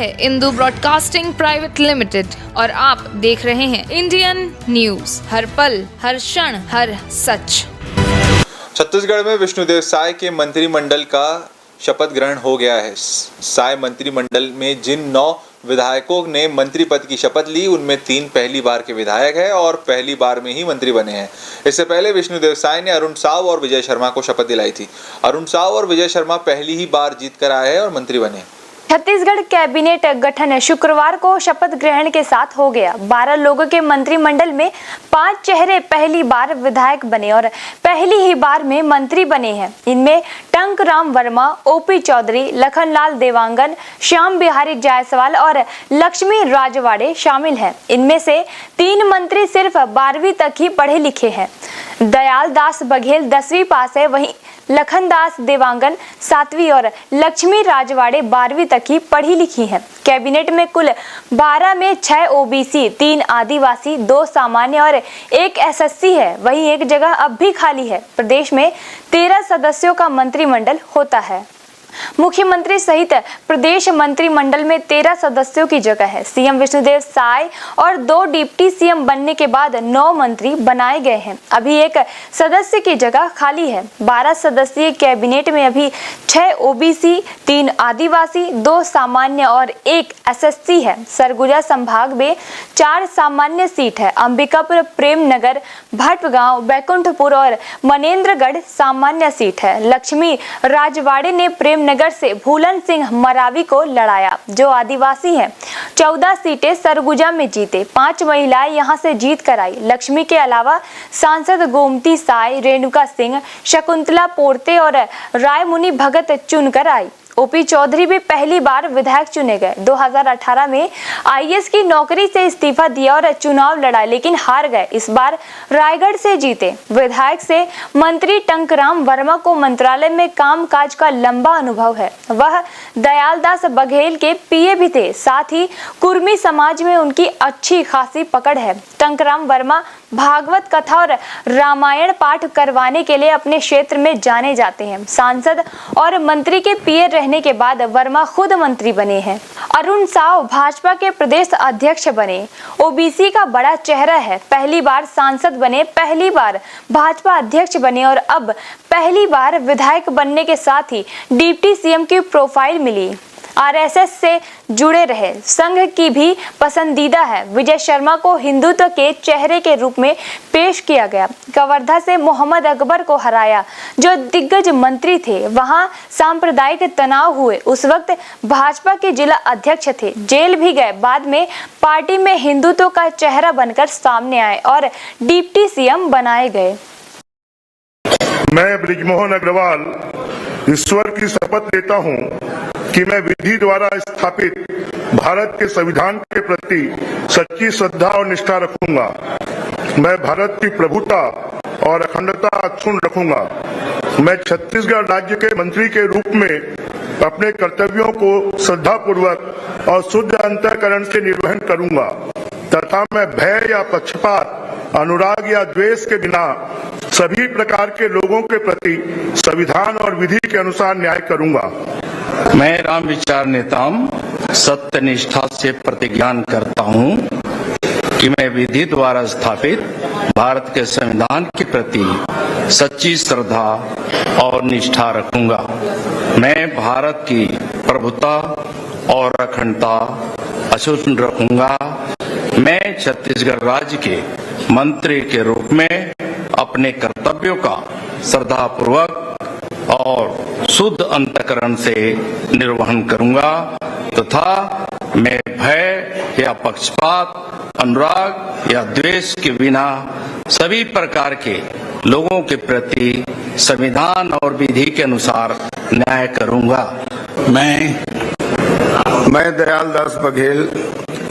है Indu broadcasting private limited और आप देख रहे हैं इंडियन न्यूज, हर पल, हर क्षण, हर सच। छत्तीसगढ़ में विष्णुदेव साय के मंत्रिमंडल का शपथ ग्रहण हो गया है। साय मंत्रिमंडल में जिन 9 विधायकों ने मंत्री पद की शपथ ली, उनमें 3 पहली बार के विधायक हैं और पहली बार में ही मंत्री बने हैं। इससे पहले विष्णुदेव साय ने अरुण साव और विजय शर्मा को शपथ दिलाई थी। अरुण साव और विजय शर्मा पहली ही बार जीत कर आए हैं और मंत्री बने। छत्तीसगढ़ कैबिनेट गठन शुक्रवार को शपथ ग्रहण के साथ हो गया। 12 लोगों के मंत्रिमंडल में 5 चेहरे पहली बार विधायक बने और पहली ही बार में मंत्री बने हैं। इनमें टंकराम वर्मा, ओपी चौधरी, लखनलाल देवांगन, श्याम बिहारी जायसवाल और लक्ष्मी राजवाड़े शामिल हैं। इनमें से 3 मंत्री सिर्फ 12वीं तक ही पढ़े लिखे हैं। दयाल दास बघेल 10वीं पास है, वहीं लखनदास देवांगन 7वीं और लक्ष्मी राजवाड़े 12वीं तक ही पढ़ी लिखी हैं। कैबिनेट में कुल 12 में 6 ओबीसी, 3 आदिवासी, 2 सामान्य और 1 एसएससी है। वहीं एक जगह अब भी खाली है। प्रदेश में 13 सदस्यों का मंत्रिमंडल होता है। मुख्यमंत्री सहित प्रदेश मंत्रिमंडल में 13 सदस्यों की जगह है। सीएम विष्णुदेव साय और 2 डिप्टी सीएम बनने के बाद 9 मंत्री बनाए गए हैं। अभी 1 सदस्य की जगह खाली है। 12 सदस्यीय कैबिनेट में अभी 6 ओबीसी, 3 आदिवासी, 2 सामान्य और 1 एसएससी है। सरगुजा संभाग में 4 सामान्य सीट है। अंबिकापुर, प्रेमनगर, भटगांव, बैकुंठपुर और मनेन्द्रगढ़ सामान्य सीट है। लक्ष्मी राजवाड़े ने प्रेमनगर से भूलन सिंह मरावी को लड़ाया, जो आदिवासी हैं। 14 सीटें सरगुजा में जीते। 5 महिलाएं यहां से जीत कर आई। लक्ष्मी के अलावा सांसद गोमती साय, रेणुका सिंह, शकुंतला पोर्ते और रायमुनि भगत चुनकर आई। ओपी चौधरी भी पहली बार विधायक चुने गए। 2018 में आईएएस की नौकरी से इस्तीफा दिया और चुनाव लड़ा, लेकिन हार गए। इस बार रायगढ़ से जीते। विधायक से मंत्री टंकराम वर्मा को मंत्रालय में कामकाज का लंबा अनुभव है। वह दयालदास बघेल के पीए भी थे। साथ ही कुर्मी समाज में उनकी अच्छी खासी पकड़ है। टंकराम वर्मा भागवत कथा और रामायण पाठ करवाने के लिए अपने क्षेत्र में जाने जाते हैं। सांसद और मंत्री के पीए रहने के बाद वर्मा खुद मंत्री बने हैं। अरुण साव भाजपा के प्रदेश अध्यक्ष बने। ओबीसी का बड़ा चेहरा है। पहली बार सांसद बने, पहली बार भाजपा अध्यक्ष बने और अब पहली बार विधायक बनने के साथ ही डिप्टी सीएम की प्रोफाइल मिली। आरएसएस से जुड़े रहे, संघ की भी पसंदीदा है। विजय शर्मा को हिंदुत्व के चेहरे के रूप में पेश किया गया। कवर्धा से मोहम्मद अकबर को हराया, जो दिग्गज मंत्री थे। वहां सांप्रदायिक तनाव हुए। उस वक्त भाजपा के जिला अध्यक्ष थे, जेल भी गए। बाद में पार्टी में हिंदुत्व का चेहरा बनकर सामने आए और डिप्टी सीएम बनाए गए। मैं बृजमोहन अग्रवाल ईश्वर की शपथ लेता हूं कि मैं विधि द्वारा स्थापित भारत के संविधान के प्रति सच्ची श्रद्धा और निष्ठा रखूंगा। मैं भारत की प्रभुता और अखंडता अक्षुण्ण रखूंगा। मैं छत्तीसगढ़ राज्य के मंत्री के रूप में अपने कर्तव्यों को श्रद्धापूर्वक और शुद्ध अंतःकरण से निर्वहन करूंगा तथा मैं भय या पक्षपात, अनुराग या द्वेष के बिना सभी प्रकार के लोगों के प्रति संविधान और विधि के अनुसार न्याय करूंगा। मैं राम विचार नेताम सत्य निष्ठा से प्रतिज्ञान करता हूं कि मैं विधि द्वारा स्थापित भारत के संविधान के प्रति सच्ची श्रद्धा और निष्ठा रखूंगा। मैं भारत की प्रभुता और अखंडता अक्षुण्ण रखूंगा। मैं छत्तीसगढ़ राज्य के मंत्री के रूप में अपने कर्तव्यों का श्रद्धापूर्वक और शुद्ध अंतःकरण से निर्वहन करूंगा तथा मैं भय या पक्षपात, अनुराग या द्वेष के बिना सभी प्रकार के लोगों के प्रति संविधान और विधि के अनुसार न्याय करूंगा। मैं दयालदास बघेल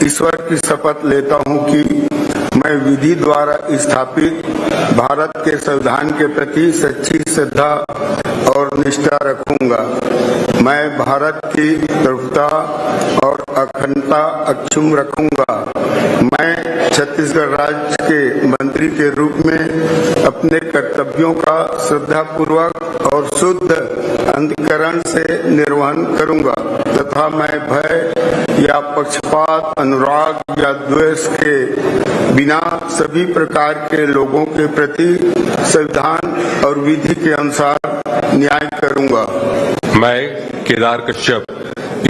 ईश्वर की शपथ लेता हूं कि मैं विधि द्वारा स्थापित भारत के संविधान के प्रति सच्ची श्रद्धा और निष्ठा रखूंगा। मैं भारत की प्रभुता और अखंडता अक्षुण्ण रखूंगा। मैं छत्तीसगढ़ राज्य के मंत्री के रूप में अपने कर्तव्यों का श्रद्धापूर्वक और शुद्ध अंतःकरण से निर्वहन करूंगा तथा मैं भय या पक्षपात, अनुराग या द्वेष के बिना सभी प्रकार के लोगों के प्रति संविधान और विधि के अनुसार न्याय करूंगा। मैं केदार कश्यप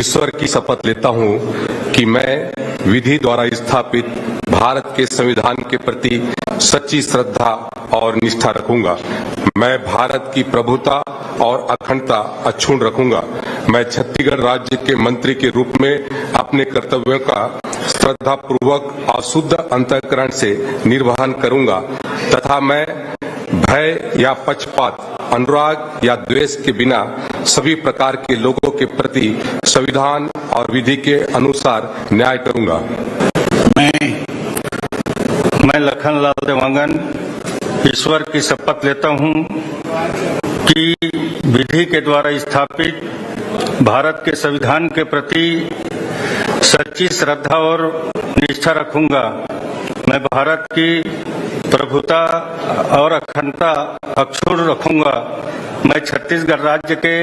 ईश्वर की शपथ लेता हूं कि मैं विधि द्वारा स्थापित भारत के संविधान के प्रति सच्ची श्रद्धा और निष्ठा रखूंगा। मैं भारत की प्रभुता और अखंडता अक्षुण्ण रखूंगा। मैं छत्तीसगढ़ राज्य के मंत्री के रूप में अपने कर्तव्यों का श्रद्धा पूर्वक और शुद्ध अंतःकरण से निर्वहन करूंगा तथा मैं भय या पक्षपात, अनुराग या द्वेष के बिना सभी प्रकार के लोगों के प्रति संविधान और विधि के अनुसार न्याय करूंगा। मैं लखनलाल देवांगन ईश्वर की शपथ लेता हूं कि विधि के द्वारा स्थापित भारत के संविधान के प्रति सच्ची श्रद्धा और निष्ठा रखूंगा। मैं भारत की प्रभुता और अखंडता अक्षुण्ण रखूंगा। मैं छत्तीसगढ़ राज्य के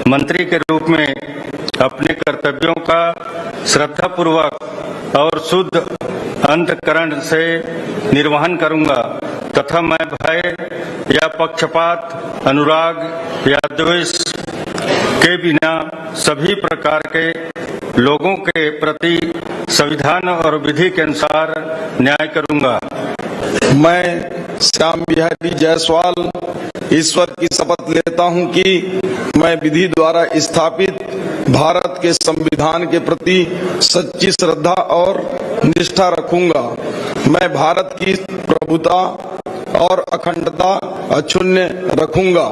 मंत्री के रूप में अपने कर्तव्यों का श्रद्धापूर्वक और शुद्ध अंतःकरण से निर्वहन करूंगा तथा मैं भय या पक्षपात, अनुराग या द्वेष के बिना सभी प्रकार के लोगों के प्रति संविधान और विधि के अनुसार न्याय करूंगा। मैं श्याम बिहारी जायसवाल ईश्वर की शपथ लेता हूं कि मैं विधि द्वारा स्थापित भारत के संविधान के प्रति सच्ची श्रद्धा और निष्ठा रखूंगा। मैं भारत की प्रभुता और अखंडता अक्षुण्ण रखूंगा।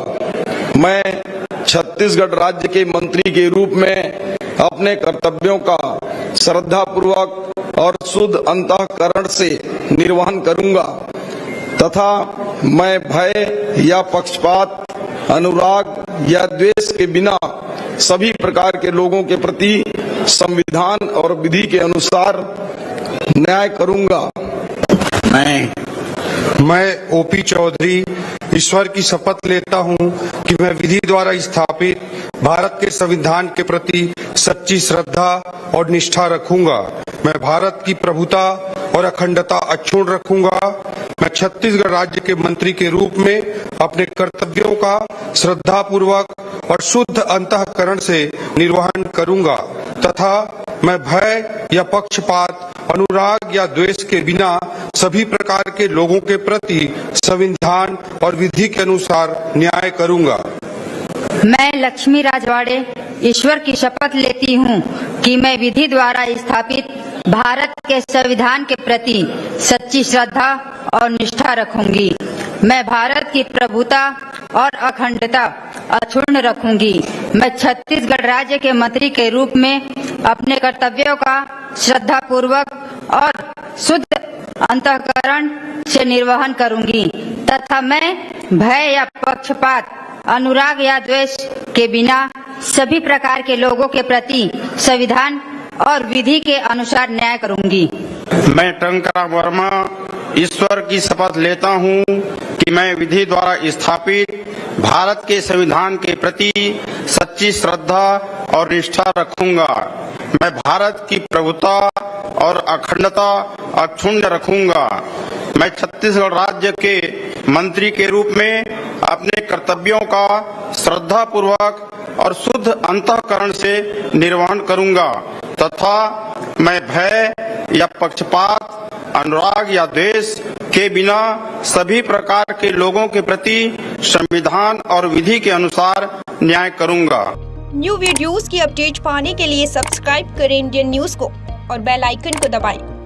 मैं छत्तीसगढ़ राज्य के मंत्री के रूप में अपने कर्तव्यों का श्रद्धापूर्वक और शुद्ध अंतःकरण से निर्वहन करूंगा तथा मैं भय या पक्षपात, अनुराग या द्वेष के बिना सभी प्रकार के लोगों के प्रति संविधान और विधि के अनुसार न्याय करूंगा। मैं ओपी चौधरी ईश्वर की शपथ लेता हूं कि मैं विधि द्वारा स्थापित भारत के संविधान के प्रति सच्ची श्रद्धा और निष्ठा रखूंगा। मैं भारत की प्रभुता और अखंडता अक्षुण्ण रखूंगा। मैं छत्तीसगढ़ राज्य के मंत्री के रूप में अपने कर्तव्यों का श्रद्धापूर्वक और शुद्ध अंतःकरण से निर्वहन करूंगा तथा मैं भय या पक्षपात, अनुराग या द्वेष के बिना सभी प्रकार के लोगों के प्रति संविधान और विधि के अनुसार न्याय करूंगा। मैं लक्ष्मी राजवाड़े ईश्वर की शपथ लेती हूं कि मैं विधि द्वारा स्थापित भारत के संविधान के प्रति सच्ची श्रद्धा और निष्ठा रखूंगी। मैं भारत की प्रभुता और अखंडता अक्षुण्ण रखूंगी। मैं छत्तीसगढ़ राज्य के मंत्री के रूप में अपने कर्तव्यों का श्रद्धापूर्वक और शुद्ध अंतःकरण से निर्वहन करूंगी तथा मैं भय या पक्षपात, अनुराग या द्वेष के बिना सभी प्रकार के लोगों के प्रति संविधान और विधि के अनुसार न्याय करूंगी। मैं टंकराम वर्मा ईश्वर की शपथ लेता हूं कि मैं विधि द्वारा स्थापित भारत के संविधान के प्रति सच्ची श्रद्धा और निष्ठा रखूंगा। मैं भारत की प्रभुता और अखंडता अक्षुण्ण रखूंगा। मैं छत्तीसगढ़ राज्य के मंत्री के रूप में अपने कर्तव्यों का श्रद्धापूर्वक और शुद्ध अंतःकरण से निर्वहन करूंगा तथा मैं भय या पक्षपात, अनुराग या द्वेष के बिना सभी प्रकार के लोगों के प्रति संविधान और विधि के अनुसार न्याय करूंगा। न्यू वीडियोस की अपडेट पाने के लिए सब्सक्राइब करें इंडियन न्यूज को और बेल आइकन को दबाएं।